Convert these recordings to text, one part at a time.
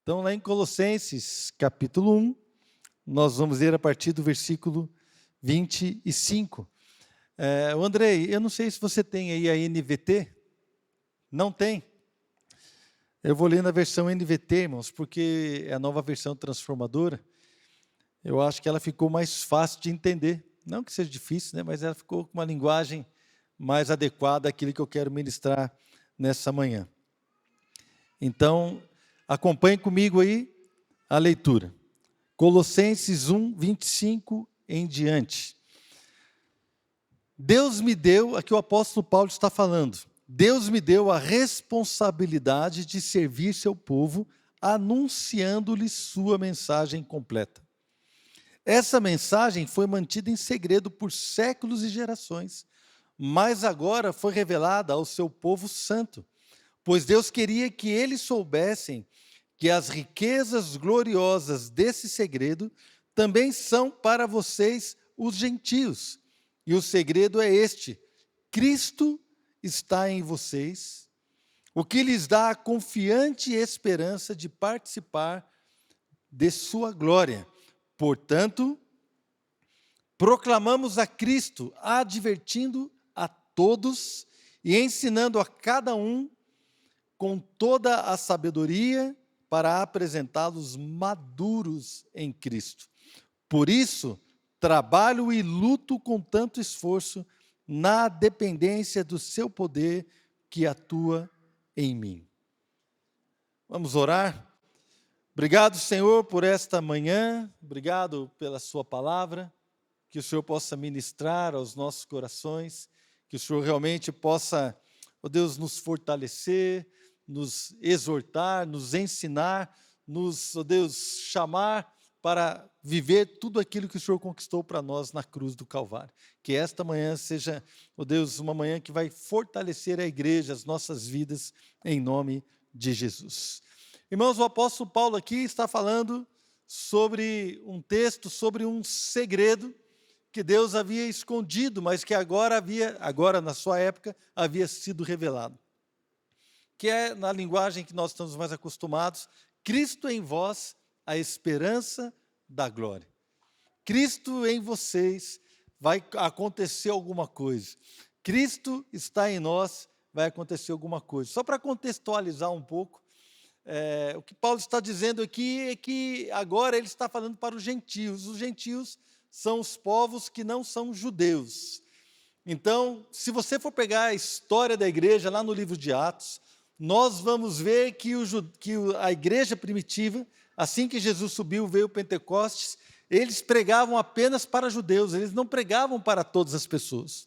Então, lá em Colossenses, capítulo 1, nós vamos ler a partir do versículo 25. Andrei, eu não sei se você tem aí a NVT. Não tem? Eu vou ler na versão NVT, irmãos, porque é a nova versão transformadora. Eu acho que ela ficou mais fácil de entender. Não que seja difícil, né? Mas ela ficou com uma linguagem mais adequada àquilo que eu quero ministrar nessa manhã. Então, acompanhe comigo aí a leitura. Colossenses 1, 25 em diante. Deus me deu, aqui o apóstolo Paulo está falando, Deus me deu a responsabilidade de servir seu povo, anunciando-lhe sua mensagem completa. Essa mensagem foi mantida em segredo por séculos e gerações, mas agora foi revelada ao seu povo santo, pois Deus queria que eles soubessem que as riquezas gloriosas desse segredo também são para vocês, os gentios. E o segredo é este: Cristo está em vocês, o que lhes dá a confiante esperança de participar de sua glória. Portanto, proclamamos a Cristo, advertindo a todos e ensinando a cada um com toda a sabedoria para apresentá-los maduros em Cristo. Por isso, trabalho e luto com tanto esforço na dependência do seu poder que atua em mim. Vamos orar? Obrigado, Senhor, por esta manhã, obrigado pela sua palavra, que o Senhor possa ministrar aos nossos corações, que o Senhor realmente possa, ó Deus, nos fortalecer, nos exortar, nos ensinar, ó Deus, chamar para viver tudo aquilo que o Senhor conquistou para nós na cruz do Calvário. Que esta manhã seja, ó Deus, uma manhã que vai fortalecer a igreja, as nossas vidas, em nome de Jesus. Irmãos, o apóstolo Paulo aqui está falando sobre um texto, sobre um segredo que Deus havia escondido, mas que agora na sua época, havia sido revelado. Que é, na linguagem que nós estamos mais acostumados, Cristo em vós, a esperança da glória. Cristo em vocês, vai acontecer alguma coisa. Cristo está em nós, vai acontecer alguma coisa. Só para contextualizar um pouco, o que Paulo está dizendo aqui é que agora ele está falando para os gentios. Os gentios são os povos que não são judeus. Então, se você for pegar a história da igreja lá no livro de Atos, nós vamos ver que a igreja primitiva, assim que Jesus subiu, veio o Pentecostes, eles pregavam apenas para judeus, eles não pregavam para todas as pessoas.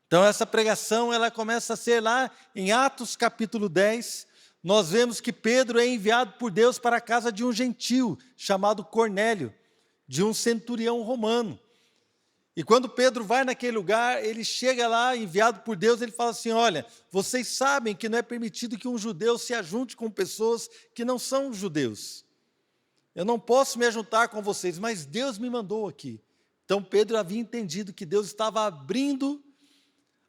Então, essa pregação, ela começa a ser lá em Atos capítulo 10, nós vemos que Pedro é enviado por Deus para a casa de um gentio, chamado Cornélio, de um centurião romano. E quando Pedro vai naquele lugar, ele chega lá, enviado por Deus, ele fala assim: olha, vocês sabem que não é permitido que um judeu se ajunte com pessoas que não são judeus. Eu não posso me ajuntar com vocês, mas Deus me mandou aqui. Então Pedro havia entendido que Deus estava abrindo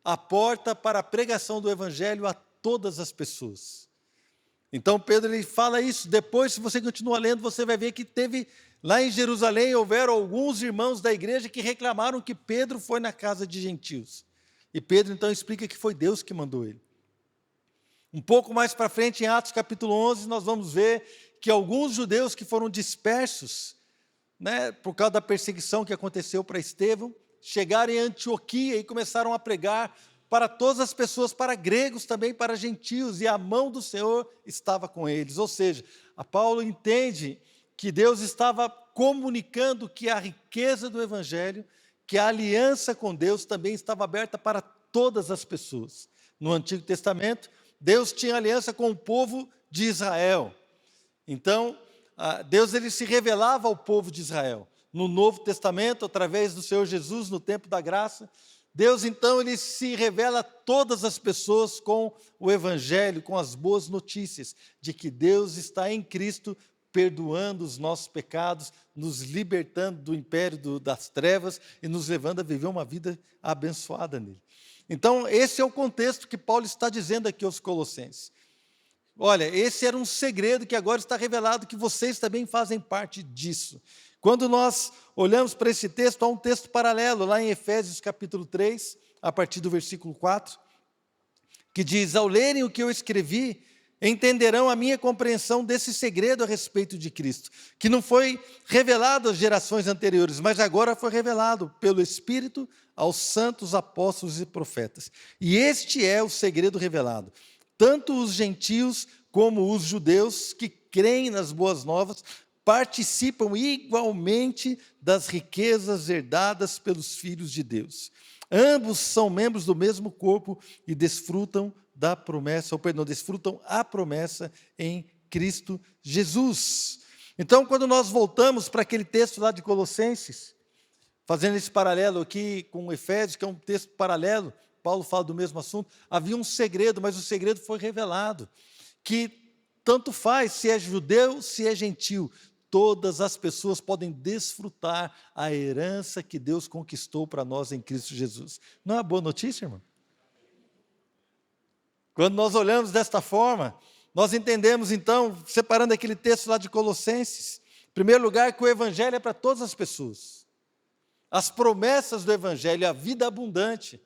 a porta para a pregação do evangelho a todas as pessoas. Então Pedro ele fala isso. Depois, se você continua lendo, você vai ver que teve... Lá em Jerusalém, houveram alguns irmãos da igreja que reclamaram que Pedro foi na casa de gentios. E Pedro, então, explica que foi Deus que mandou ele. Um pouco mais para frente, em Atos capítulo 11, nós vamos ver que alguns judeus que foram dispersos, por causa da perseguição que aconteceu para Estevão, chegaram em Antioquia e começaram a pregar para todas as pessoas, para gregos também, para gentios, e a mão do Senhor estava com eles. Ou seja, a Paulo entende que Deus estava comunicando que a riqueza do evangelho, que a aliança com Deus também estava aberta para todas as pessoas. No Antigo Testamento, Deus tinha aliança com o povo de Israel. Então, Deus ele se revelava ao povo de Israel. No Novo Testamento, através do Senhor Jesus, no tempo da graça, Deus então ele se revela a todas as pessoas com o evangelho, com as boas notícias de que Deus está em Cristo, perdoando os nossos pecados, nos libertando do império das trevas e nos levando a viver uma vida abençoada nele. Então, esse é o contexto que Paulo está dizendo aqui aos Colossenses. Olha, esse era um segredo que agora está revelado, que vocês também fazem parte disso. Quando nós olhamos para esse texto, há um texto paralelo, lá em Efésios capítulo 3, a partir do versículo 4, que diz: ao lerem o que eu escrevi, entenderão a minha compreensão desse segredo a respeito de Cristo, que não foi revelado às gerações anteriores, mas agora foi revelado pelo Espírito aos santos apóstolos e profetas. E este é o segredo revelado. Tanto os gentios como os judeus que creem nas boas novas participam igualmente das riquezas herdadas pelos filhos de Deus. Ambos são membros do mesmo corpo e desfrutam da promessa, ou perdão, desfrutam a promessa em Cristo Jesus. Então, quando nós voltamos para aquele texto lá de Colossenses, fazendo esse paralelo aqui com Efésios, que é um texto paralelo, Paulo fala do mesmo assunto, havia um segredo, mas o segredo foi revelado, que tanto faz se é judeu, se é gentil, todas as pessoas podem desfrutar a herança que Deus conquistou para nós em Cristo Jesus. Não é uma boa notícia, irmão? Quando nós olhamos desta forma, nós entendemos então, separando aquele texto lá de Colossenses, em primeiro lugar, que o Evangelho é para todas as pessoas. As promessas do Evangelho, a vida abundante,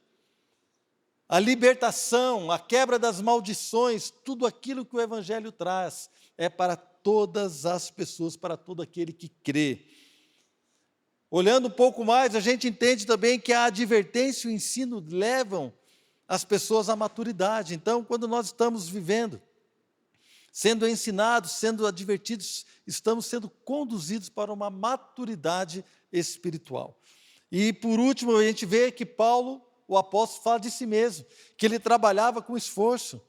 a libertação, a quebra das maldições, tudo aquilo que o Evangelho traz, é para todas as pessoas, para todo aquele que crê. Olhando um pouco mais, a gente entende também que a advertência e o ensino levam as pessoas à maturidade. Então, quando nós estamos vivendo, sendo ensinados, sendo advertidos, estamos sendo conduzidos para uma maturidade espiritual. E, por último, a gente vê que Paulo, o apóstolo, fala de si mesmo, que ele trabalhava com esforço,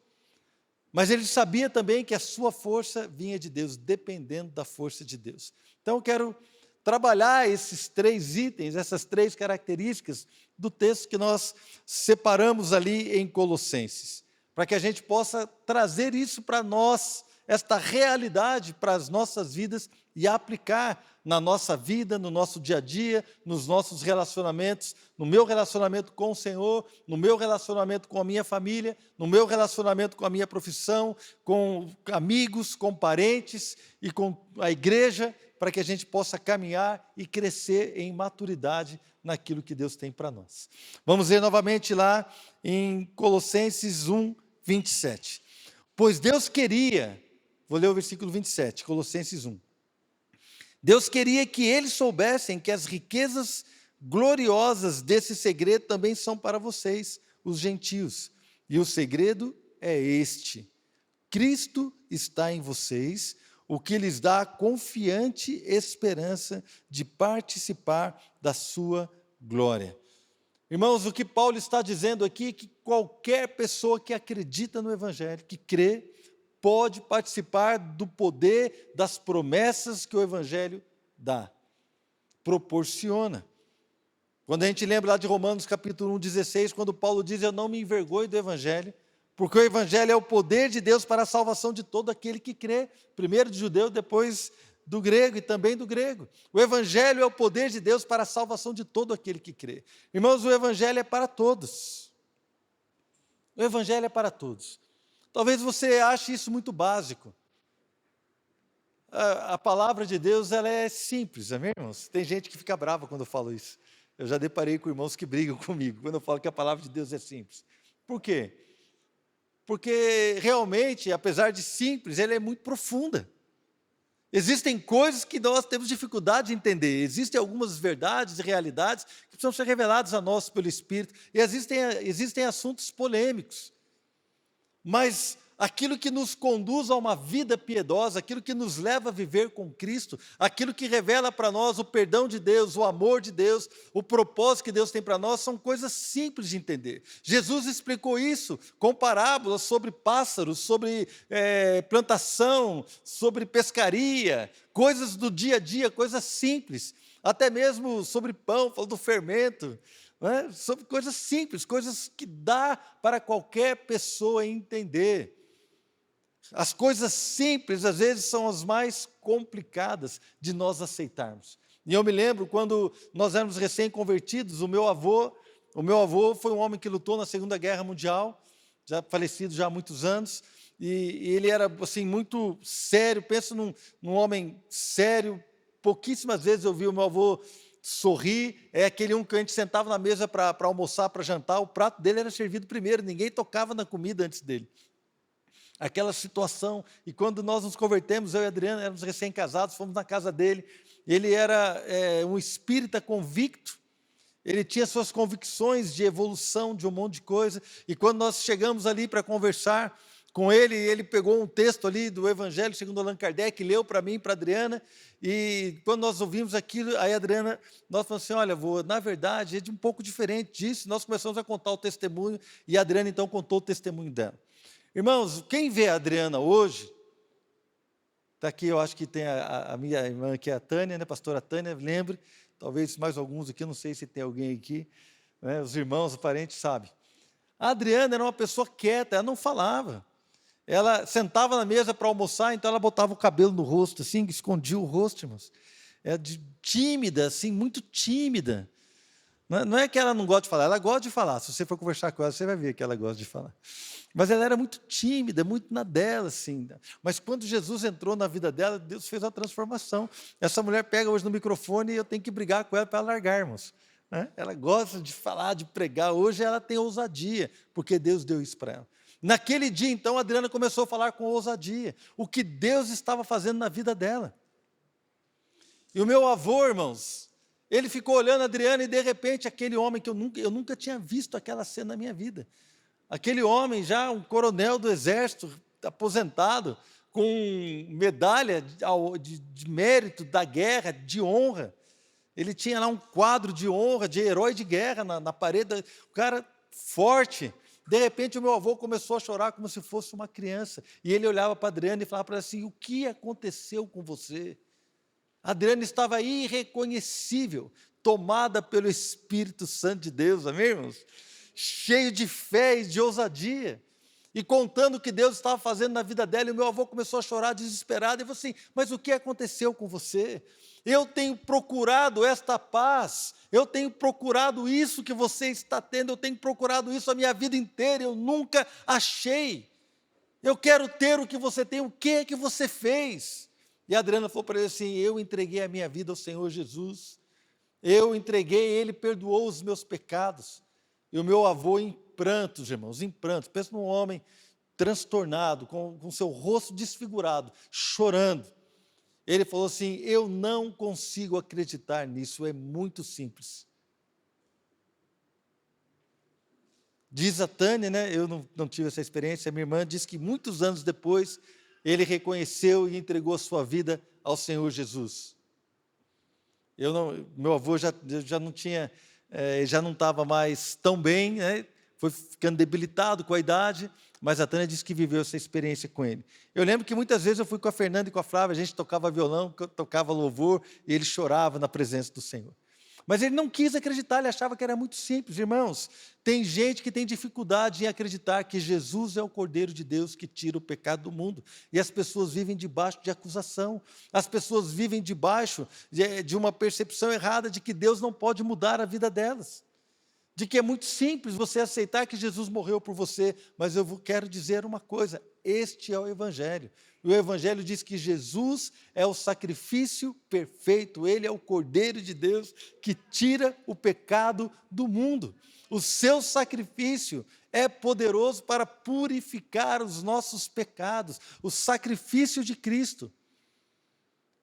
mas ele sabia também que a sua força vinha de Deus, dependendo da força de Deus. Então, eu quero trabalhar esses 3 itens, essas 3 características do texto que nós separamos ali em Colossenses, para que a gente possa trazer isso para nós, esta realidade para as nossas vidas e aplicar na nossa vida, no nosso dia a dia, nos nossos relacionamentos, no meu relacionamento com o Senhor, no meu relacionamento com a minha família, no meu relacionamento com a minha profissão, com amigos, com parentes e com a igreja, para que a gente possa caminhar e crescer em maturidade naquilo que Deus tem para nós. Vamos ver novamente lá em Colossenses 1, 27. Pois Deus queria, vou ler o versículo 27, Colossenses 1. Deus queria que eles soubessem que as riquezas gloriosas desse segredo também são para vocês, os gentios. E o segredo é este: Cristo está em vocês, o que lhes dá a confiante esperança de participar da sua glória. Irmãos, o que Paulo está dizendo aqui é que qualquer pessoa que acredita no Evangelho, que crê, pode participar do poder das promessas que o Evangelho dá, proporciona. Quando a gente lembra lá de Romanos capítulo 1, 16, quando Paulo diz: eu não me envergonho do Evangelho, porque o Evangelho é o poder de Deus para a salvação de todo aquele que crê, primeiro do judeu, depois do grego e também do grego. O Evangelho é o poder de Deus para a salvação de todo aquele que crê. Irmãos, o Evangelho é para todos. O Evangelho é para todos. Talvez você ache isso muito básico. A palavra de Deus, ela é simples, amém, irmãos? Tem gente que fica brava quando eu falo isso. Eu já deparei com irmãos que brigam comigo quando eu falo que a palavra de Deus é simples. Por quê? Porque realmente, apesar de simples, ela é muito profunda. Existem coisas que nós temos dificuldade de entender. Existem algumas verdades e realidades que precisam ser reveladas a nós pelo Espírito. E existem assuntos polêmicos. Mas aquilo que nos conduz a uma vida piedosa, aquilo que nos leva a viver com Cristo, aquilo que revela para nós o perdão de Deus, o amor de Deus, o propósito que Deus tem para nós, são coisas simples de entender. Jesus explicou isso com parábolas sobre pássaros, sobre plantação, sobre pescaria, coisas do dia a dia, coisas simples, até mesmo sobre pão, falou do fermento, sobre coisas simples, coisas que dá para qualquer pessoa entender. As coisas simples, às vezes, são as mais complicadas de nós aceitarmos. E eu me lembro, quando nós éramos recém-convertidos, o meu avô foi um homem que lutou na Segunda Guerra Mundial, já falecido já há muitos anos, e ele era assim muito sério. Penso num homem sério. Pouquíssimas vezes eu vi o meu avô sorrir. É aquele um que a gente sentava na mesa para almoçar, para jantar, o prato dele era servido primeiro, ninguém tocava na comida antes dele. Aquela situação. E quando nós nos convertemos, eu e a Adriana éramos recém-casados, fomos na casa dele. Ele era um espírita convicto. Ele tinha suas convicções de evolução, de um monte de coisa. E quando nós chegamos ali para conversar com ele, ele pegou um texto ali do Evangelho segundo Allan Kardec, leu para mim e para a Adriana. E quando nós ouvimos aquilo, aí a Adriana, nós falamos assim, olha, vô, na verdade é de um pouco diferente disso. Nós começamos a contar o testemunho, e a Adriana então contou o testemunho dela. Irmãos, quem vê a Adriana hoje, está aqui, eu acho que tem a minha irmã aqui, a Tânia, né, pastora Tânia, lembre, talvez mais alguns aqui, não sei se tem alguém aqui, né, os irmãos, os parentes sabem. A Adriana era uma pessoa quieta, ela não falava. Ela sentava na mesa para almoçar, então ela botava o cabelo no rosto, assim, escondia o rosto, irmãos. Tímida, assim, muito tímida. Não é que ela não gosta de falar, ela gosta de falar. Se você for conversar com ela, você vai ver que ela gosta de falar. Mas ela era muito tímida, muito na dela, assim. Mas quando Jesus entrou na vida dela, Deus fez uma transformação. Essa mulher pega hoje no microfone e eu tenho que brigar com ela para largar, irmãos. Ela gosta de falar, de pregar. Hoje ela tem ousadia, porque Deus deu isso para ela. Naquele dia, então, a Adriana começou a falar com ousadia o que Deus estava fazendo na vida dela. E o meu avô, irmãos, ele ficou olhando a Adriana e, de repente, aquele homem que eu nunca tinha visto aquela cena na minha vida. Aquele homem, já um coronel do exército, aposentado, com medalha de mérito da guerra, de honra. Ele tinha lá um quadro de honra, de herói de guerra na parede. O cara forte. De repente, o meu avô começou a chorar como se fosse uma criança. E ele olhava para a Adriana e falava para ela assim, o que aconteceu com você? A Adriana estava irreconhecível, tomada pelo Espírito Santo de Deus, amém, irmãos? Cheio de fé e de ousadia, e contando o que Deus estava fazendo na vida dela, e o meu avô começou a chorar desesperado, e falou assim, mas o que aconteceu com você? Eu tenho procurado esta paz, eu tenho procurado isso que você está tendo, eu tenho procurado isso a minha vida inteira, eu nunca achei, eu quero ter o que você tem, o que é que você fez? E a Adriana falou para ele assim, eu entreguei a minha vida ao Senhor Jesus, eu entreguei, Ele perdoou os meus pecados. E o meu avô em prantos, irmãos, em prantos. Pensa num homem transtornado, com seu rosto desfigurado, chorando. Ele falou assim, eu não consigo acreditar nisso, é muito simples. Diz a Tânia, né, eu não tive essa experiência, a minha irmã diz que muitos anos depois, ele reconheceu e entregou a sua vida ao Senhor Jesus. Meu avô já não tinha, já não estava mais tão bem, né? Foi ficando debilitado com a idade, mas a Tânia disse que viveu essa experiência com ele. Eu lembro que muitas vezes eu fui com a Fernanda e com a Flávia, a gente tocava violão, tocava louvor, e ele chorava na presença do Senhor. Mas ele não quis acreditar, ele achava que era muito simples. Irmãos, tem gente que tem dificuldade em acreditar que Jesus é o Cordeiro de Deus que tira o pecado do mundo. E as pessoas vivem debaixo de acusação. As pessoas vivem debaixo de uma percepção errada de que Deus não pode mudar a vida delas. De que é muito simples você aceitar que Jesus morreu por você. Mas eu quero dizer uma coisa, este é o Evangelho. O Evangelho diz que Jesus é o sacrifício perfeito, Ele é o Cordeiro de Deus que tira o pecado do mundo. O seu sacrifício é poderoso para purificar os nossos pecados, o sacrifício de Cristo.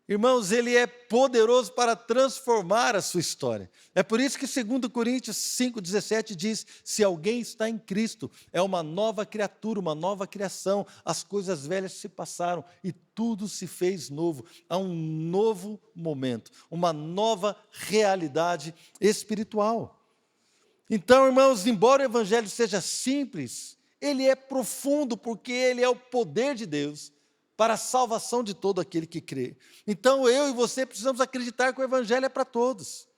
Irmãos, Ele é poderoso para transformar a sua história. É por isso que 2 Coríntios 5,17 diz, se alguém está em Cristo, é uma nova criatura, uma nova criação, as coisas velhas se passaram e tudo se fez novo. Há um novo momento, uma nova realidade espiritual. Então, irmãos, embora o Evangelho seja simples, ele é profundo, porque ele é o poder de Deus para a salvação de todo aquele que crê. Então, eu e você precisamos acreditar que o Evangelho é para todos.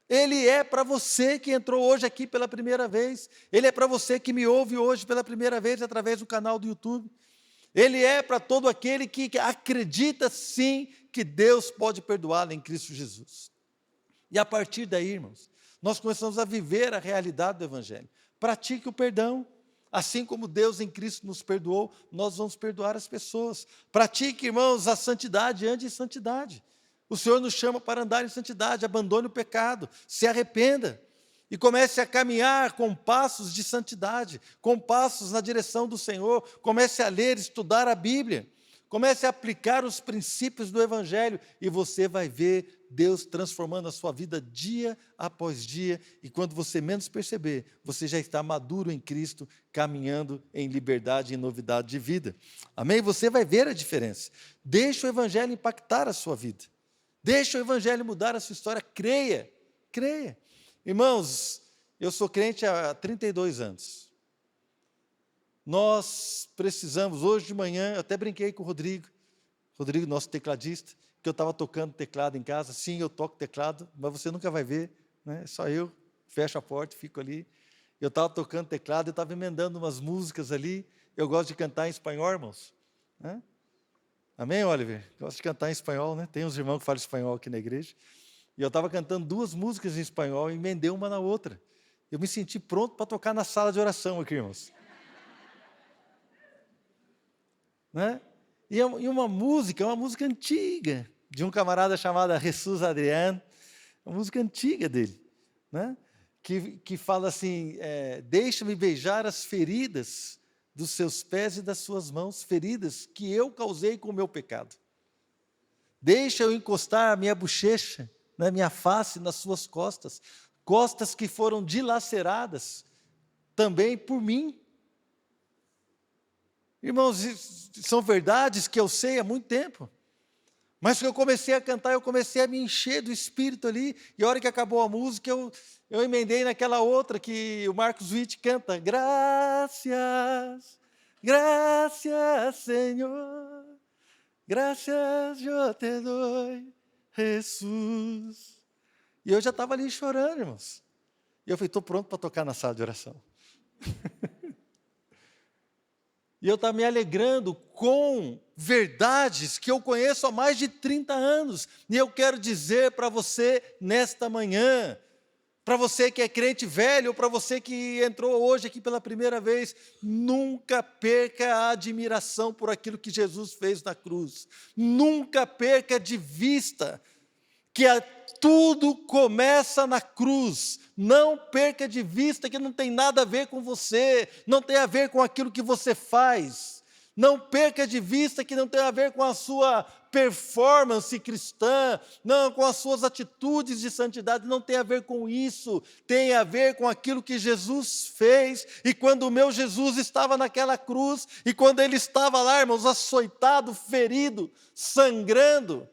Ele é para você que entrou hoje aqui pela primeira vez. Ele é para você que me ouve hoje pela primeira vez através do canal do YouTube. Ele é para todo aquele que acredita, sim, que Deus pode perdoá-lo em Cristo Jesus. E a partir daí, irmãos, nós começamos a viver a realidade do Evangelho. Pratique o perdão. Assim como Deus em Cristo nos perdoou, nós vamos perdoar as pessoas. Pratique, irmãos, a santidade, ande em santidade. O Senhor nos chama para andar em santidade, abandone o pecado, se arrependa e comece a caminhar com passos de santidade, com passos na direção do Senhor. Comece a ler, estudar a Bíblia, comece a aplicar os princípios do Evangelho e você vai ver Deus transformando a sua vida dia após dia, e quando você menos perceber, você já está maduro em Cristo, caminhando em liberdade e novidade de vida. Amém? Você vai ver a diferença. Deixa o Evangelho impactar a sua vida. Deixa o Evangelho mudar a sua história. Creia, creia. Irmãos, eu sou crente há 32 anos. Nós precisamos, hoje de manhã, eu até brinquei com o Rodrigo, nosso tecladista, que eu estava tocando teclado em casa. Sim, eu toco teclado, mas você nunca vai ver, né? Só eu fecho a porta e fico ali. Eu estava tocando teclado, eu estava emendando umas músicas ali. Eu gosto de cantar em espanhol, irmãos. Né? Amém, Oliver? Gosto de cantar em espanhol, né? Tem uns irmãos que falam espanhol aqui na igreja. E eu estava cantando 2 músicas em espanhol e emendei uma na outra. Eu me senti pronto para tocar na sala de oração aqui, irmãos. Né? E uma música antiga, de um camarada chamado Jesus Adriano, uma música antiga dele, né? que fala assim, deixa-me beijar as feridas dos seus pés e das suas mãos, feridas que eu causei com o meu pecado. Deixa eu encostar a minha bochecha, na minha face, nas suas costas, costas que foram dilaceradas também por mim. Irmãos, são verdades que eu sei há muito tempo, mas que eu comecei a cantar, eu comecei a me encher do Espírito ali, e a hora que acabou a música, eu emendei naquela outra que o Marcos Witt canta, graças, graças Senhor, graças eu te dou, Jesus. E eu já estava ali chorando, irmãos, e eu falei, estou pronto para tocar na sala de oração. E eu estava me alegrando com verdades que eu conheço há mais de 30 anos. E eu quero dizer para você nesta manhã, para você que é crente velho, ou para você que entrou hoje aqui pela primeira vez, nunca perca a admiração por aquilo que Jesus fez na cruz. Nunca perca de vista que tudo começa na cruz. Não perca de vista que não tem nada a ver com você, não tem a ver com aquilo que você faz. Não perca de vista que não tem a ver com a sua performance cristã, não com as suas atitudes de santidade, não tem a ver com isso, tem a ver com aquilo que Jesus fez. E quando o meu Jesus estava naquela cruz, e quando ele estava lá, irmãos, açoitado, ferido, sangrando,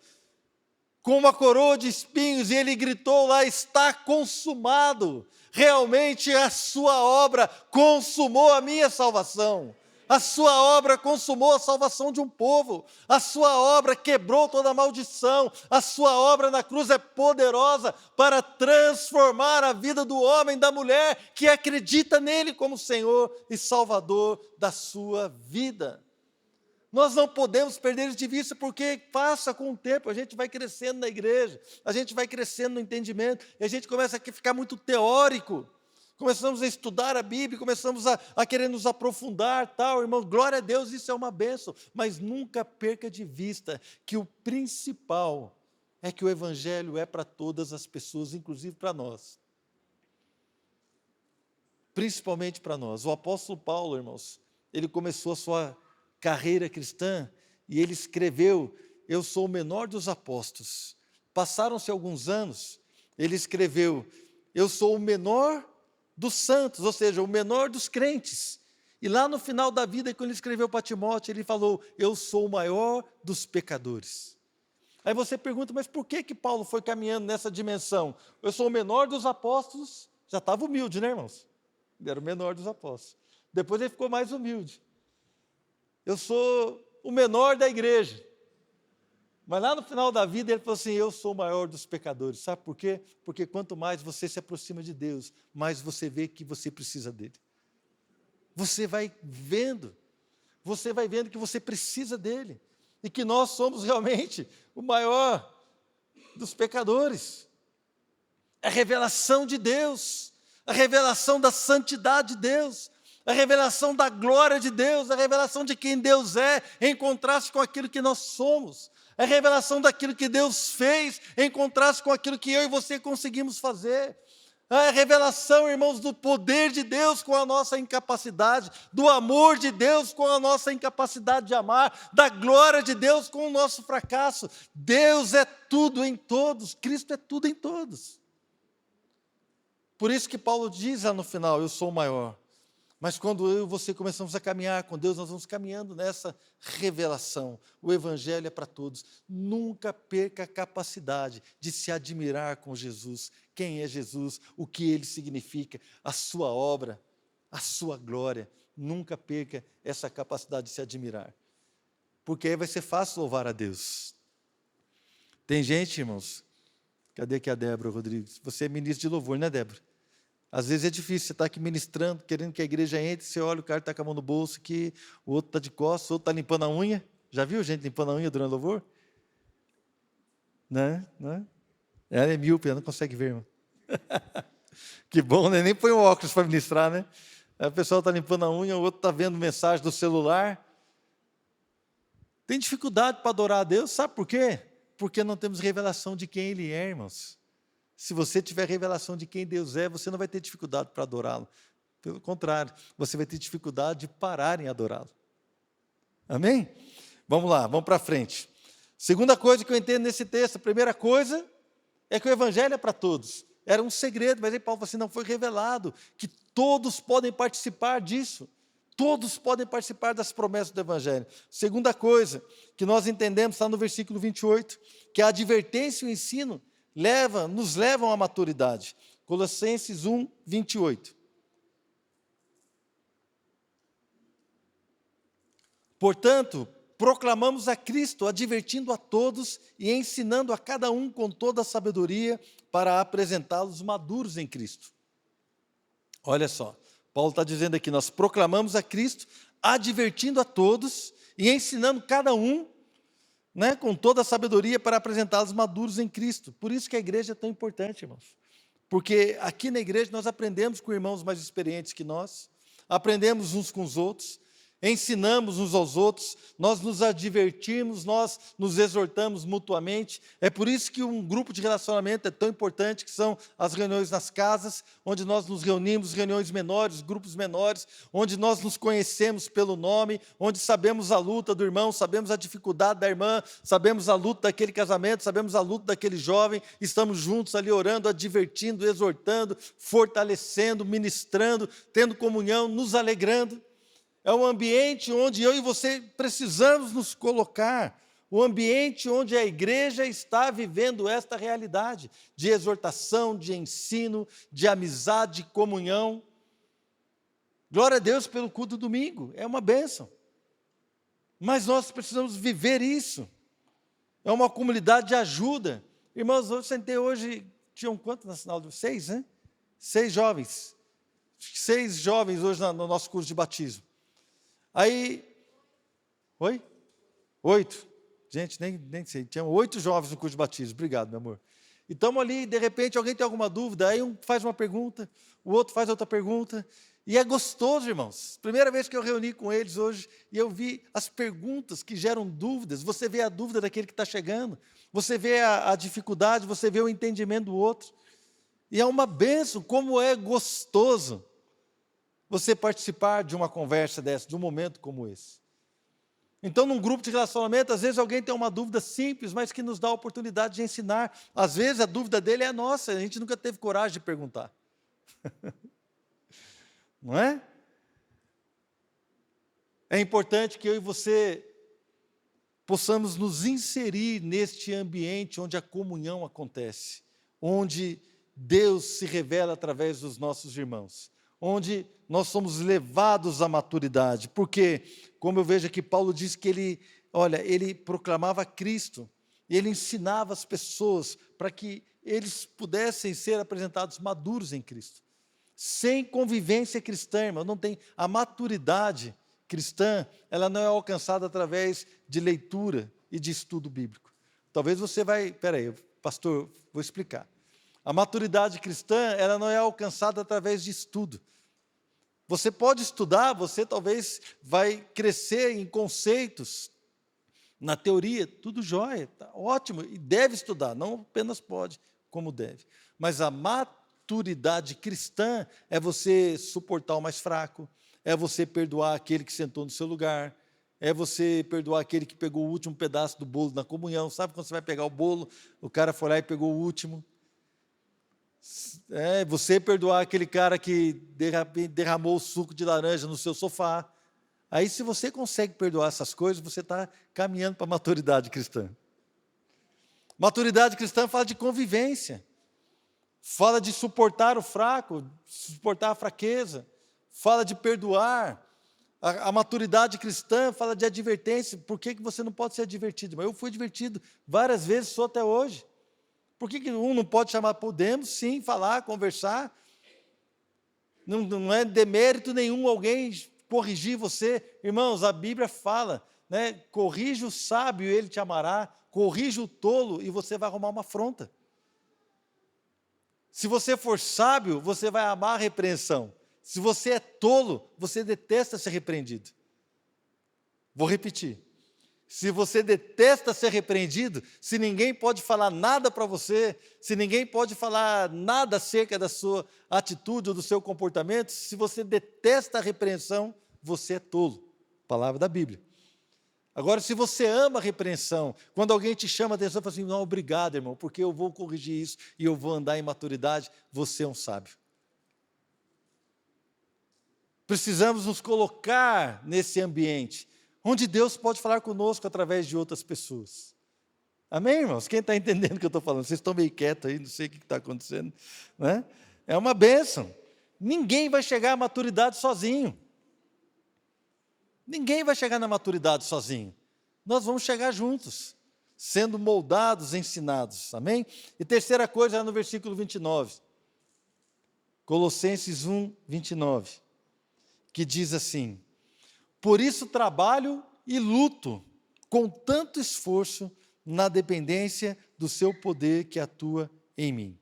com uma coroa de espinhos, e ele gritou lá, está consumado. Realmente a sua obra consumou a minha salvação. A sua obra consumou a salvação de um povo. A sua obra quebrou toda a maldição. A sua obra na cruz é poderosa para transformar a vida do homem, da mulher, que acredita nele como Senhor e Salvador da sua vida. Nós não podemos perder isso de vista, porque passa com o tempo, a gente vai crescendo na igreja, a gente vai crescendo no entendimento, e a gente começa a ficar muito teórico, começamos a estudar a Bíblia, começamos a querer nos aprofundar, tal, irmão, glória a Deus, isso é uma bênção, mas nunca perca de vista que o principal é que o Evangelho é para todas as pessoas, inclusive para nós. Principalmente para nós. O apóstolo Paulo, irmãos, ele começou a sua carreira cristã, e ele escreveu, eu sou o menor dos apóstolos. Passaram-se alguns anos, ele escreveu, eu sou o menor dos santos, ou seja, o menor dos crentes. E lá no final da vida, quando ele escreveu para Timóteo, ele falou, eu sou o maior dos pecadores. Aí você pergunta, mas por que Paulo foi caminhando nessa dimensão? Eu sou o menor dos apóstolos, já estava humilde, né, irmãos? Ele era o menor dos apóstolos. Depois ele ficou mais humilde. Eu sou o menor da igreja. Mas lá no final da vida ele falou assim, eu sou o maior dos pecadores. Sabe por quê? Porque quanto mais você se aproxima de Deus, mais você vê que você precisa dele. Você vai vendo que você precisa dele. E que nós somos realmente o maior dos pecadores. A revelação de Deus, a revelação da santidade de Deus, A revelação da glória de Deus, a revelação de quem Deus é, em contraste com aquilo que nós somos. A revelação daquilo que Deus fez, em contraste com aquilo que eu e você conseguimos fazer. A revelação, irmãos, do poder de Deus com a nossa incapacidade, do amor de Deus com a nossa incapacidade de amar, da glória de Deus com o nosso fracasso. Deus é tudo em todos, Cristo é tudo em todos. Por isso que Paulo diz lá no final, eu sou o maior. Mas quando eu e você começamos a caminhar com Deus, nós vamos caminhando nessa revelação. O Evangelho é para todos. Nunca perca a capacidade de se admirar com Jesus. Quem é Jesus, o que Ele significa, a sua obra, a sua glória. Nunca perca essa capacidade de se admirar. Porque aí vai ser fácil louvar a Deus. Tem gente, irmãos, cadê aqui a Débora Rodrigues? Você é ministro de louvor, né, Débora? Às vezes é difícil, você está aqui ministrando, querendo que a igreja entre, você olha, o cara está com a mão no bolso, que o outro está de costas, o outro está limpando a unha. Já viu gente limpando a unha durante o louvor? Né? Ela é míope, ela não consegue ver, irmão. Que bom, né? Nem põe o óculos para ministrar, né? Aí o pessoal está limpando a unha, o outro está vendo mensagem do celular. Tem dificuldade para adorar a Deus, sabe por quê? Porque não temos revelação de quem Ele é, irmãos. Se você tiver revelação de quem Deus é, você não vai ter dificuldade para adorá-lo. Pelo contrário, você vai ter dificuldade de parar em adorá-lo. Amém? Vamos lá, vamos para frente. Segunda coisa que eu entendo nesse texto, a primeira coisa é que o Evangelho é para todos. Era um segredo, mas aí Paulo falou assim, não foi revelado, que todos podem participar disso. Todos podem participar das promessas do Evangelho. Segunda coisa que nós entendemos, está no versículo 28, que a advertência e o ensino nos levam à maturidade. Colossenses 1, 28. Portanto, proclamamos a Cristo, advertindo a todos e ensinando a cada um com toda a sabedoria para apresentá-los maduros em Cristo. Olha só, Paulo está dizendo aqui, nós proclamamos a Cristo, advertindo a todos e ensinando cada um, com toda a sabedoria para apresentá-los maduros em Cristo. Por isso que a igreja é tão importante, irmãos. Porque aqui na igreja nós aprendemos com irmãos mais experientes que nós, aprendemos uns com os outros, ensinamos uns aos outros, nós nos advertimos, nós nos exortamos mutuamente. É por isso que um grupo de relacionamento é tão importante, que são as reuniões nas casas, onde nós nos reunimos, reuniões menores, grupos menores, onde nós nos conhecemos pelo nome, onde sabemos a luta do irmão, sabemos a dificuldade da irmã, sabemos a luta daquele casamento, sabemos a luta daquele jovem, estamos juntos ali orando, advertindo, exortando, fortalecendo, ministrando, tendo comunhão, nos alegrando. É um ambiente onde eu e você precisamos nos colocar, o ambiente onde a igreja está vivendo esta realidade de exortação, de ensino, de amizade, de comunhão. Glória a Deus pelo culto do domingo, é uma bênção. Mas nós precisamos viver isso. É uma comunidade de ajuda. Irmãos, eu sentei hoje, tinham quantos na sinal de 6, né? 6 jovens. 6 jovens hoje no nosso curso de batismo. Aí, 8. Gente, nem sei, tinha 8 jovens no curso de batismo. Obrigado, meu amor. E estamos ali, de repente, alguém tem alguma dúvida, aí um faz uma pergunta, o outro faz outra pergunta, e é gostoso, irmãos. Primeira vez que eu reuni com eles hoje, e eu vi as perguntas que geram dúvidas, você vê a dúvida daquele que está chegando, você vê a dificuldade, você vê o entendimento do outro, e é uma bênção, como é gostoso você participar de uma conversa dessa, de um momento como esse. Então, num grupo de relacionamento, às vezes alguém tem uma dúvida simples, mas que nos dá a oportunidade de ensinar. Às vezes a dúvida dele é a nossa, a gente nunca teve coragem de perguntar. Não é? É importante que eu e você possamos nos inserir neste ambiente onde a comunhão acontece, onde Deus se revela através dos nossos irmãos, onde nós somos levados à maturidade, porque, como eu vejo aqui, Paulo diz que ele proclamava Cristo, e ele ensinava as pessoas para que eles pudessem ser apresentados maduros em Cristo. Sem convivência cristã, irmão, não tem a maturidade cristã, ela não é alcançada através de leitura e de estudo bíblico. Talvez você peraí, pastor, vou explicar. A maturidade cristã, ela não é alcançada através de estudo. Você pode estudar, você talvez vai crescer em conceitos, na teoria, tudo jóia, tá ótimo, e deve estudar, não apenas pode, como deve. Mas a maturidade cristã é você suportar o mais fraco, é você perdoar aquele que sentou no seu lugar, é você perdoar aquele que pegou o último pedaço do bolo na comunhão. Sabe quando você vai pegar o bolo, o cara foi lá e pegou o último? É você perdoar aquele cara que derramou o suco de laranja no seu sofá. Aí, se você consegue perdoar essas coisas, você está caminhando para a maturidade cristã. Maturidade cristã fala de convivência, fala de suportar o fraco, suportar a fraqueza, fala de perdoar. A maturidade cristã fala de advertência. Por que você não pode ser advertido? Mas eu fui advertido várias vezes, sou até hoje. Por que um não pode chamar? Podemos sim falar, conversar. Não é demérito nenhum alguém corrigir você. Irmãos, a Bíblia fala, né? Corrija o sábio e ele te amará, corrija o tolo e você vai arrumar uma afronta. Se você for sábio, você vai amar a repreensão. Se você é tolo, você detesta ser repreendido. Vou repetir. Se você detesta ser repreendido, se ninguém pode falar nada para você, se ninguém pode falar nada acerca da sua atitude ou do seu comportamento, se você detesta a repreensão, você é tolo. Palavra da Bíblia. Agora, se você ama a repreensão, quando alguém te chama a atenção e fala assim, não, obrigado, irmão, porque eu vou corrigir isso e eu vou andar em maturidade, você é um sábio. Precisamos nos colocar nesse ambiente, onde Deus pode falar conosco através de outras pessoas. Amém, irmãos? Quem está entendendo o que eu estou falando? Vocês estão meio quietos aí, não sei o que está acontecendo. Né? É uma bênção. Ninguém vai chegar à maturidade sozinho. Ninguém vai chegar na maturidade sozinho. Nós vamos chegar juntos, sendo moldados, ensinados. Amém? E terceira coisa é no versículo 29. Colossenses 1, 29. Que diz assim: por isso trabalho e luto com tanto esforço na dependência do seu poder que atua em mim.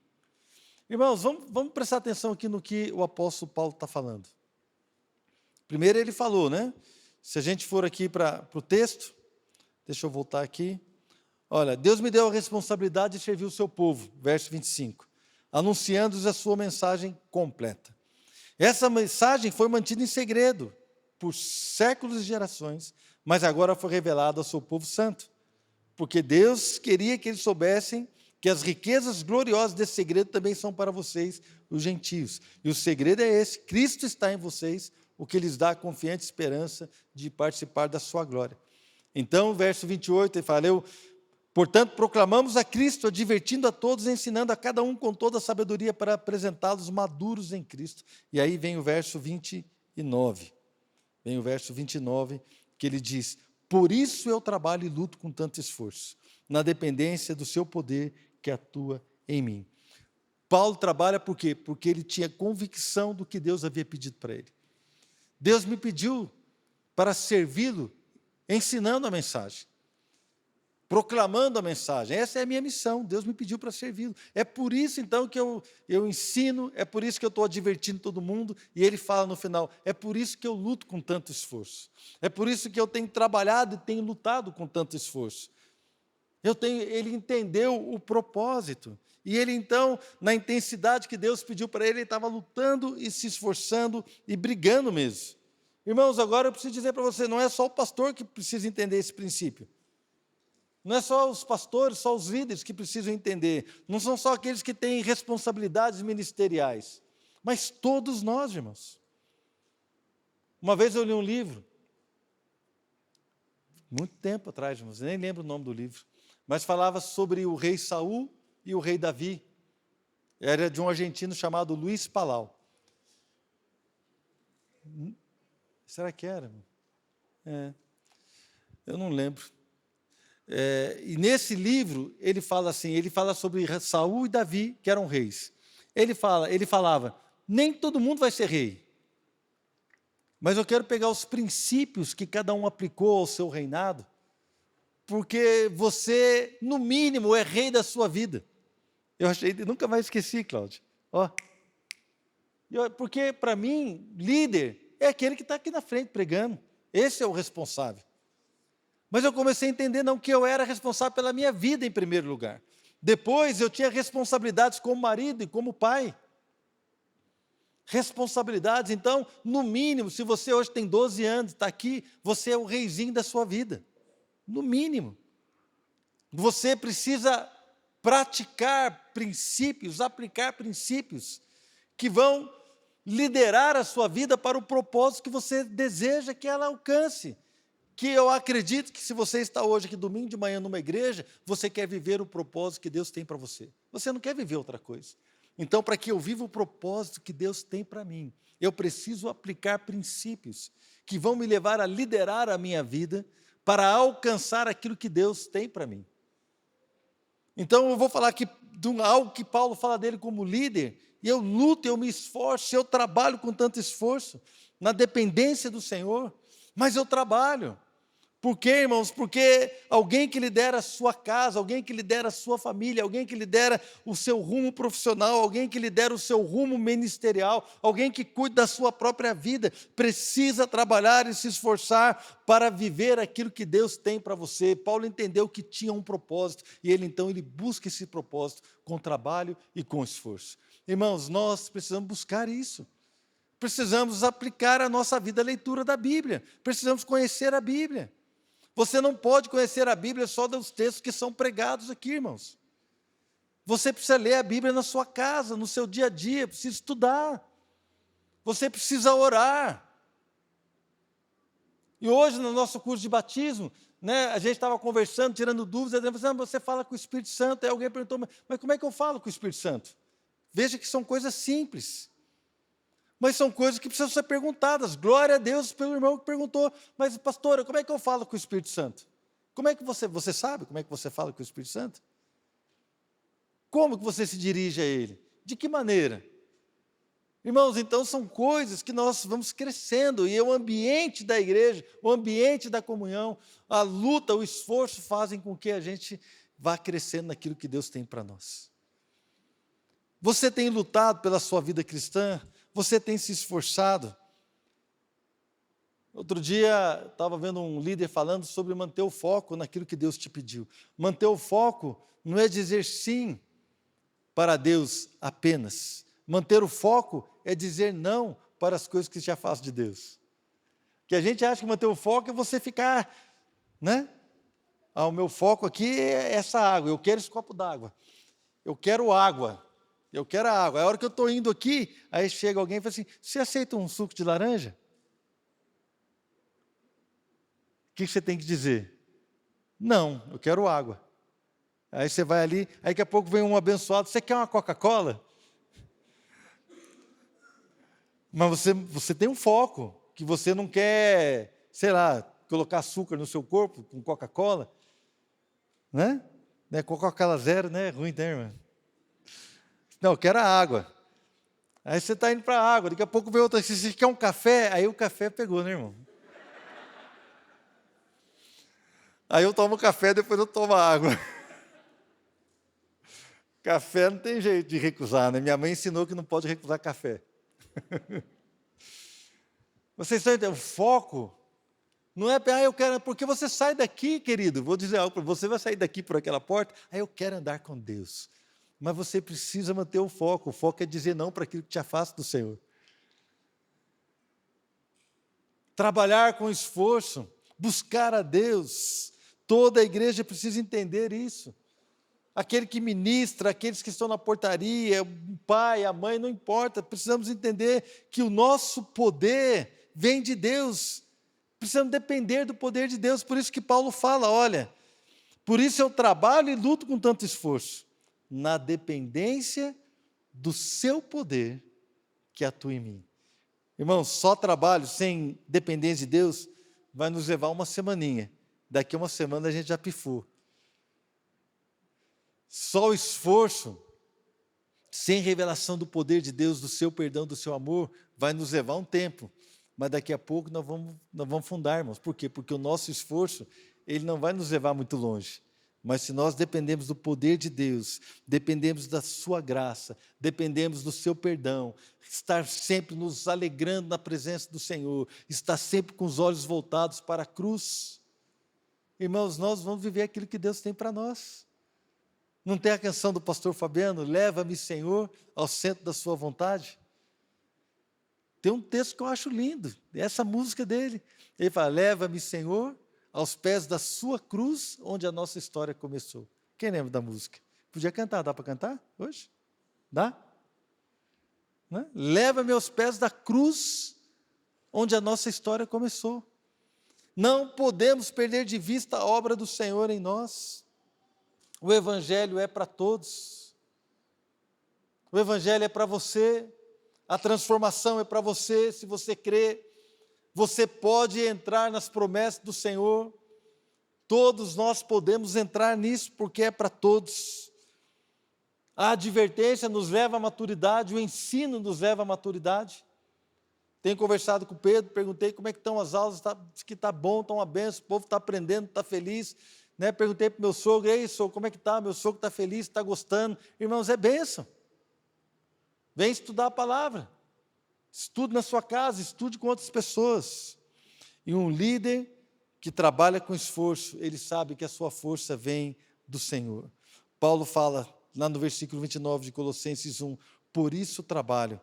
Irmãos, vamos prestar atenção aqui no que o apóstolo Paulo está falando. Primeiro ele falou, né? Se a gente for aqui para o texto, deixa eu voltar aqui. Olha, Deus me deu a responsabilidade de servir o seu povo, verso 25, anunciando-lhes a sua mensagem completa. Essa mensagem foi mantida em segredo por séculos e gerações, mas agora foi revelada ao seu povo santo, porque Deus queria que eles soubessem que as riquezas gloriosas desse segredo também são para vocês, os gentios. E o segredo é esse: Cristo está em vocês, o que lhes dá a confiante esperança de participar da sua glória. Então, verso 28, ele fala, portanto, proclamamos a Cristo, advertindo a todos, ensinando a cada um com toda a sabedoria para apresentá-los maduros em Cristo. E aí vem o verso 29. Vem o verso 29, que ele diz, por isso eu trabalho e luto com tanto esforço, na dependência do seu poder que atua em mim. Paulo trabalha por quê? Porque ele tinha convicção do que Deus havia pedido para ele. Deus me pediu para servi-lo, ensinando a mensagem, proclamando a mensagem. Essa é a minha missão, Deus me pediu para servi-lo. É por isso, então, que eu ensino, é por isso que eu estou advertindo todo mundo, e ele fala no final, é por isso que eu luto com tanto esforço. É por isso que eu tenho trabalhado e tenho lutado com tanto esforço. Ele entendeu o propósito. E ele, então, na intensidade que Deus pediu para ele estava lutando e se esforçando e brigando mesmo. Irmãos, agora eu preciso dizer para você, não é só o pastor que precisa entender esse princípio. Não é só os pastores, só os líderes que precisam entender. Não são só aqueles que têm responsabilidades ministeriais. Mas todos nós, irmãos. Uma vez eu li um livro, muito tempo atrás, irmãos, nem lembro o nome do livro, mas falava sobre o rei Saul e o rei Davi. Era de um argentino chamado Luiz Palau. Será que era? Eu não lembro. E nesse livro, ele fala assim, ele fala sobre Saul e Davi, que eram reis. Ele falava, nem todo mundo vai ser rei, mas eu quero pegar os princípios que cada um aplicou ao seu reinado, porque você, no mínimo, é rei da sua vida. Eu nunca mais esqueci, Cláudio. Ó, Porque, para mim, líder é aquele que está aqui na frente pregando. Esse é o responsável. Mas eu comecei a entender, não, que eu era responsável pela minha vida em primeiro lugar. Depois, eu tinha responsabilidades como marido e como pai. Responsabilidades, então, no mínimo, se você hoje tem 12 anos, está aqui, você é o reizinho da sua vida. No mínimo. Você precisa praticar princípios, aplicar princípios que vão liderar a sua vida para o propósito que você deseja que ela alcance. Que eu acredito que se você está hoje aqui domingo de manhã numa igreja, você quer viver o propósito que Deus tem para você. Você não quer viver outra coisa. Então, para que eu viva o propósito que Deus tem para mim, eu preciso aplicar princípios que vão me levar a liderar a minha vida para alcançar aquilo que Deus tem para mim. Então, eu vou falar aqui de algo que Paulo fala dele como líder, e eu luto, eu me esforço, eu trabalho com tanto esforço, na dependência do Senhor, mas eu trabalho. Por quê, irmãos? Porque alguém que lidera a sua casa, alguém que lidera a sua família, alguém que lidera o seu rumo profissional, alguém que lidera o seu rumo ministerial, alguém que cuida da sua própria vida, precisa trabalhar e se esforçar para viver aquilo que Deus tem para você. Paulo entendeu que tinha um propósito, e ele busca esse propósito com trabalho e com esforço. Irmãos, nós precisamos buscar isso. Precisamos aplicar a nossa vida à leitura da Bíblia. Precisamos conhecer a Bíblia. Você não pode conhecer a Bíblia só dos textos que são pregados aqui, irmãos. Você precisa ler a Bíblia na sua casa, no seu dia a dia, precisa estudar. Você precisa orar. E hoje, no nosso curso de batismo, a gente estava conversando, tirando dúvidas, você fala com o Espírito Santo. Aí alguém perguntou, mas como é que eu falo com o Espírito Santo? Veja que são coisas simples. Mas são coisas que precisam ser perguntadas. Glória a Deus pelo irmão que perguntou, mas pastora, como é que eu falo com o Espírito Santo? Como é que você sabe como é que você fala com o Espírito Santo? Como que você se dirige a Ele? De que maneira? Irmãos, então são coisas que nós vamos crescendo, e o ambiente da igreja, o ambiente da comunhão, a luta, o esforço fazem com que a gente vá crescendo naquilo que Deus tem para nós. Você tem lutado pela sua vida cristã? Você tem se esforçado? Outro dia, estava vendo um líder falando sobre manter o foco naquilo que Deus te pediu. Manter o foco não é dizer sim para Deus apenas. Manter o foco é dizer não para as coisas que te afastam de Deus. Que a gente acha que manter o foco é você ficar, o meu foco aqui é essa água, eu quero esse copo d'água. Eu quero água. Eu quero a água. A hora que eu estou indo aqui, aí chega alguém e fala assim, você aceita um suco de laranja? O que você tem que dizer? Não, eu quero água. Aí você vai ali, aí daqui a pouco vem um abençoado, você quer uma Coca-Cola? Mas você tem um foco, que você não quer, colocar açúcar no seu corpo com Coca-Cola, né? Coca-Cola zero, né? É ruim, né, irmão? Não, eu quero a água. Aí você está indo para a água, daqui a pouco vem outra, você quer um café? Aí o café pegou, né, irmão? Aí eu tomo café, depois eu tomo água. Café não tem jeito de recusar, né? Minha mãe ensinou que não pode recusar café. Vocês estão entendendo? O foco não é, eu quero, porque você sai daqui, querido, vou dizer algo para você, vai sair daqui por aquela porta, aí eu quero andar com Deus. Mas você precisa manter o foco é dizer não para aquilo que te afasta do Senhor. Trabalhar com esforço, buscar a Deus, toda a igreja precisa entender isso. Aquele que ministra, aqueles que estão na portaria, o pai, a mãe, não importa, precisamos entender que o nosso poder vem de Deus, precisamos depender do poder de Deus, por isso que Paulo fala, olha, por isso eu trabalho e luto com tanto esforço, na dependência do seu poder que atua em mim. Irmãos, só trabalho sem dependência de Deus vai nos levar uma semaninha. Daqui a uma semana a gente já pifou. Só o esforço, sem revelação do poder de Deus, do seu perdão, do seu amor, vai nos levar um tempo. Mas daqui a pouco nós vamos fundar, irmãos. Por quê? Porque o nosso esforço, ele não vai nos levar muito longe. Mas se nós dependemos do poder de Deus, dependemos da sua graça, dependemos do seu perdão, estar sempre nos alegrando na presença do Senhor, estar sempre com os olhos voltados para a cruz, irmãos, nós vamos viver aquilo que Deus tem para nós. Não tem a canção do pastor Fabiano, leva-me, Senhor, ao centro da sua vontade? Tem um texto que eu acho lindo, essa música dele. Ele fala, leva-me, Senhor, aos pés da sua cruz, onde a nossa história começou. Quem lembra da música? Podia cantar, dá para cantar hoje? Dá? Né? Leva-me aos pés da cruz, onde a nossa história começou. Não podemos perder de vista a obra do Senhor em nós. O Evangelho é para todos. O Evangelho é para você. A transformação é para você, se você crê. Você pode entrar nas promessas do Senhor. Todos nós podemos entrar nisso, porque é para todos. A advertência nos leva à maturidade, o ensino nos leva à maturidade. Tenho conversado com o Pedro, perguntei como é que estão as aulas, diz que está bom, está uma benção, o povo está aprendendo, está feliz. Né? Perguntei para o meu sogro, ei sogro, como é que está? Meu sogro está feliz, está gostando. Irmãos, é bênção. Vem estudar a palavra. Estude na sua casa, estude com outras pessoas. E um líder que trabalha com esforço, ele sabe que a sua força vem do Senhor. Paulo fala, lá no versículo 29 de Colossenses 1, por isso trabalho,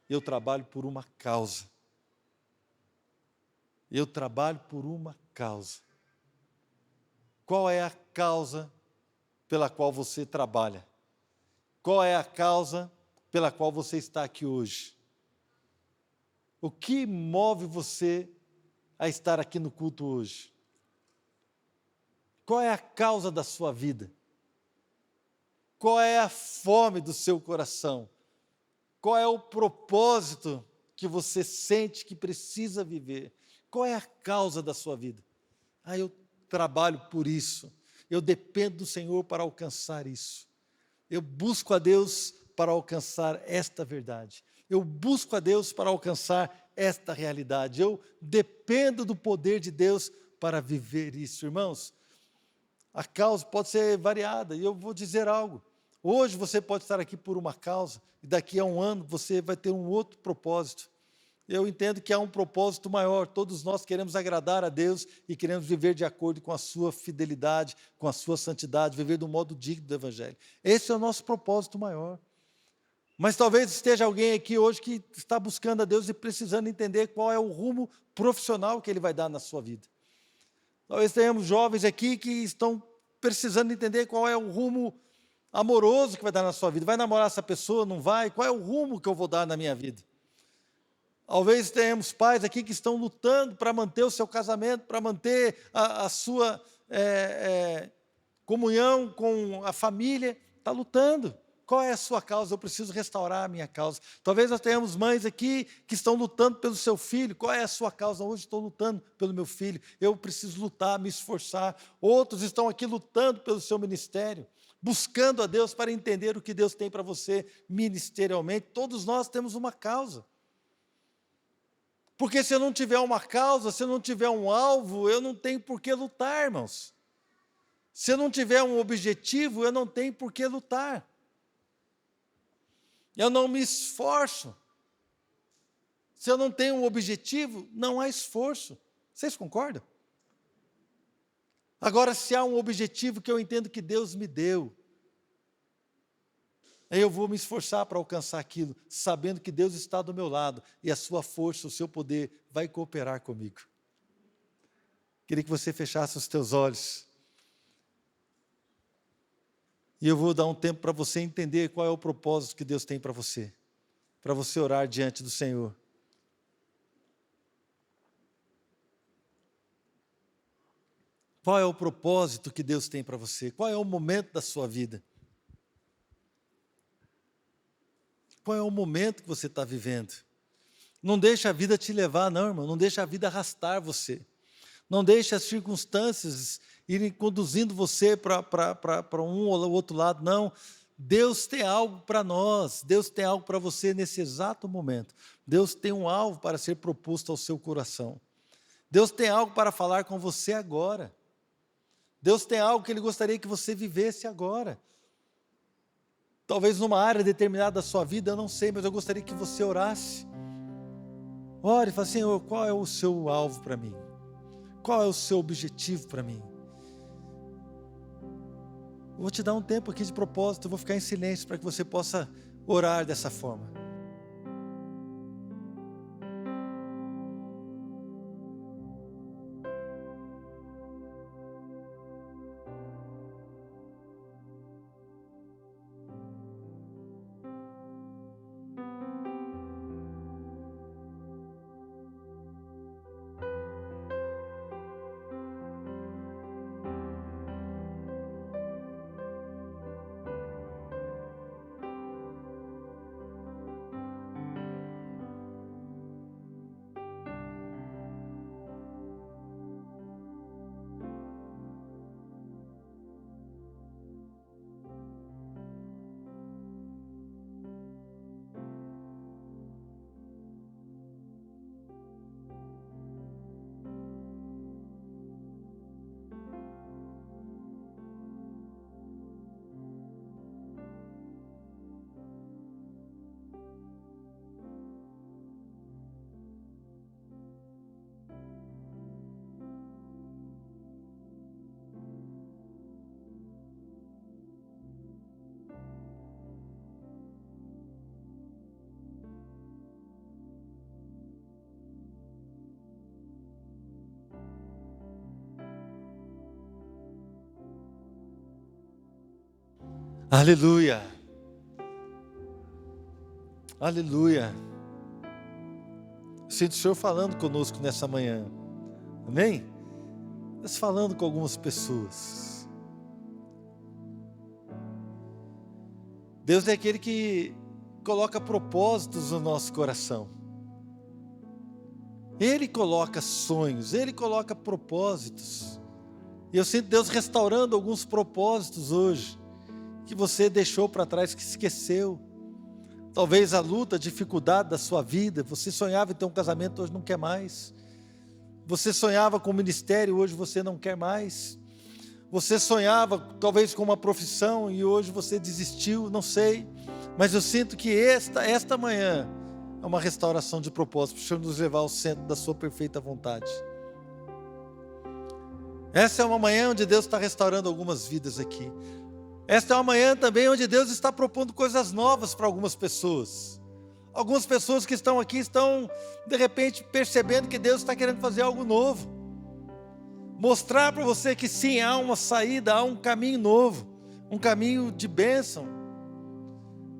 eu trabalho por uma causa. Eu trabalho por uma causa. Qual é a causa pela qual você trabalha? Qual é a causa pela qual você está aqui hoje? O que move você a estar aqui no culto hoje? Qual é a causa da sua vida? Qual é a fome do seu coração? Qual é o propósito que você sente que precisa viver? Qual é a causa da sua vida? Eu trabalho por isso. Eu dependo do Senhor para alcançar isso. Eu busco a Deus para alcançar esta verdade. Eu busco a Deus para alcançar esta realidade. Eu dependo do poder de Deus para viver isso. Irmãos, a causa pode ser variada, e eu vou dizer algo. Hoje você pode estar aqui por uma causa, e daqui a um ano você vai ter um outro propósito. Eu entendo que há um propósito maior, todos nós queremos agradar a Deus e queremos viver de acordo com a sua fidelidade, com a sua santidade, viver do modo digno do Evangelho. Esse é o nosso propósito maior. Mas talvez esteja alguém aqui hoje que está buscando a Deus e precisando entender qual é o rumo profissional que Ele vai dar na sua vida. Talvez tenhamos jovens aqui que estão precisando entender qual é o rumo amoroso que vai dar na sua vida. Vai namorar essa pessoa, não vai? Qual é o rumo que eu vou dar na minha vida? Talvez tenhamos pais aqui que estão lutando para manter o seu casamento, para manter a sua comunhão com a família. Está lutando. Qual é a sua causa? Eu preciso restaurar a minha causa. Talvez nós tenhamos mães aqui que estão lutando pelo seu filho. Qual é a sua causa? Hoje estou lutando pelo meu filho. Eu preciso lutar, me esforçar. Outros estão aqui lutando pelo seu ministério, buscando a Deus para entender o que Deus tem para você ministerialmente. Todos nós temos uma causa. Porque se eu não tiver uma causa, se eu não tiver um alvo, eu não tenho por que lutar, irmãos. Se eu não tiver um objetivo, eu não tenho por que lutar. Eu não me esforço. Se eu não tenho um objetivo, não há esforço. Vocês concordam? Agora, se há um objetivo que eu entendo que Deus me deu, aí eu vou me esforçar para alcançar aquilo, sabendo que Deus está do meu lado e a sua força, o seu poder vai cooperar comigo. Queria que você fechasse os teus olhos. E eu vou dar um tempo para você entender qual é o propósito que Deus tem para você orar diante do Senhor. Qual é o propósito que Deus tem para você? Qual é o momento da sua vida? Qual é o momento que você está vivendo? Não deixe a vida te levar, não, irmão. Não deixe a vida arrastar você. Não deixe as circunstâncias irem conduzindo você para um ou outro lado. Não. Deus tem algo para nós. Deus tem algo para você nesse exato momento. Deus tem um alvo para ser proposto ao seu coração. Deus tem algo para falar com você agora. Deus tem algo que Ele gostaria que você vivesse agora. Talvez numa área determinada da sua vida, eu não sei, mas eu gostaria que você orasse. Ore e fale, Senhor, qual é o seu alvo para mim? Qual é o seu objetivo para mim? Eu vou te dar um tempo aqui de propósito, eu vou ficar em silêncio para que você possa orar dessa forma. Aleluia. Aleluia. Sinto o Senhor falando conosco nessa manhã. Amém? Mas falando com algumas pessoas. Deus é aquele que coloca propósitos no nosso coração. Ele coloca sonhos, Ele coloca propósitos. E eu sinto Deus restaurando alguns propósitos hoje, que você deixou para trás, que esqueceu. Talvez a luta, a dificuldade da sua vida, você sonhava em ter um casamento, hoje não quer mais. Você sonhava com o ministério, hoje você não quer mais. Você sonhava talvez com uma profissão e hoje você desistiu, não sei. Mas eu sinto que esta manhã é uma restauração de propósito, para o Senhor nos levar ao centro da sua perfeita vontade. Essa é uma manhã onde Deus está restaurando algumas vidas aqui. Esta é uma manhã também onde Deus está propondo coisas novas para algumas pessoas. Algumas pessoas que estão aqui estão, de repente, percebendo que Deus está querendo fazer algo novo. Mostrar para você que sim, há uma saída, há um caminho novo, um caminho de bênção.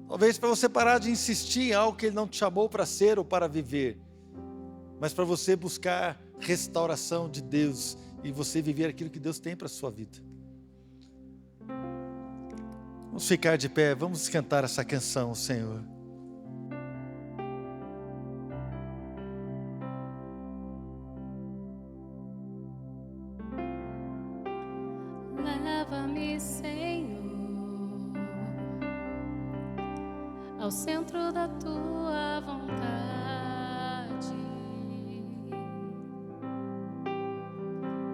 Talvez para você parar de insistir em algo que Ele não te chamou para ser ou para viver, mas para você buscar restauração de Deus e você viver aquilo que Deus tem para a sua vida. Vamos ficar de pé, vamos cantar essa canção, Senhor. Leva-me, Senhor, ao centro da tua vontade,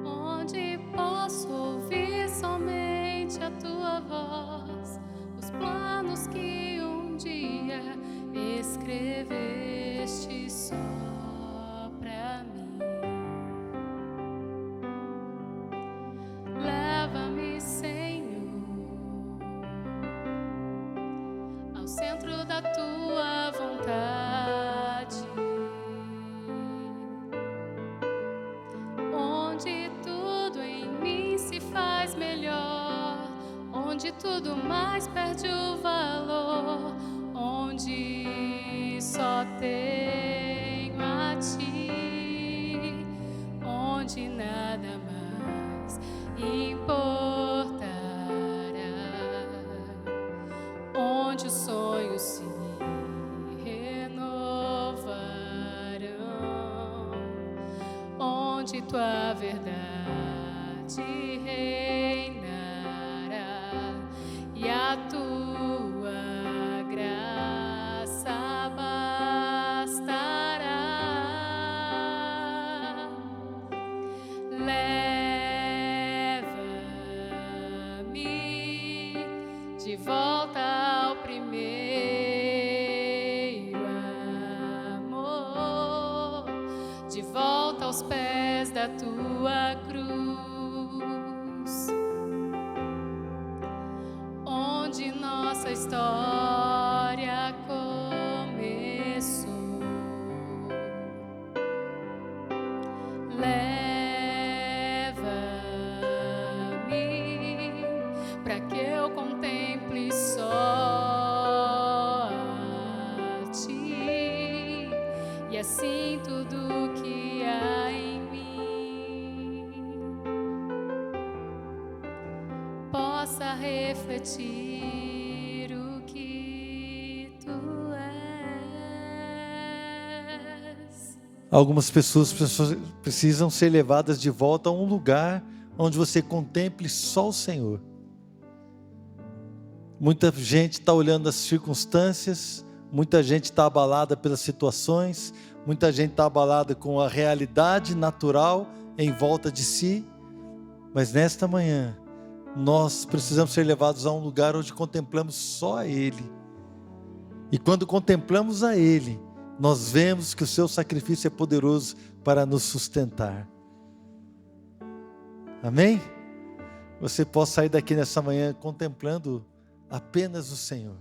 onde posso ouvir somente a tua voz, os planos que um dia escreveste só pra mim. Leva-me, Senhor, ao centro da tua vontade, onde tudo em mim se faz melhor, onde tudo mais perde o valor, onde só tenho a ti, onde nada mais importará, onde os sonhos se renovarão, onde tua verdade reinará e a tua graça bastará. Leva-me, tua cruz, onde nossa história começou. Leva-me para que eu contemple só a ti, e assim tudo que há em mim possa refletir o que tu és. Algumas pessoas precisam ser levadas de volta a um lugar onde você contemple só o Senhor. Muita gente está olhando as circunstâncias, muita gente está abalada pelas situações, muita gente está abalada com a realidade natural em volta de si, mas nesta manhã, nós precisamos ser levados a um lugar onde contemplamos só a Ele. E quando contemplamos a Ele, nós vemos que o seu sacrifício é poderoso para nos sustentar. Amém? Você pode sair daqui nessa manhã contemplando apenas o Senhor.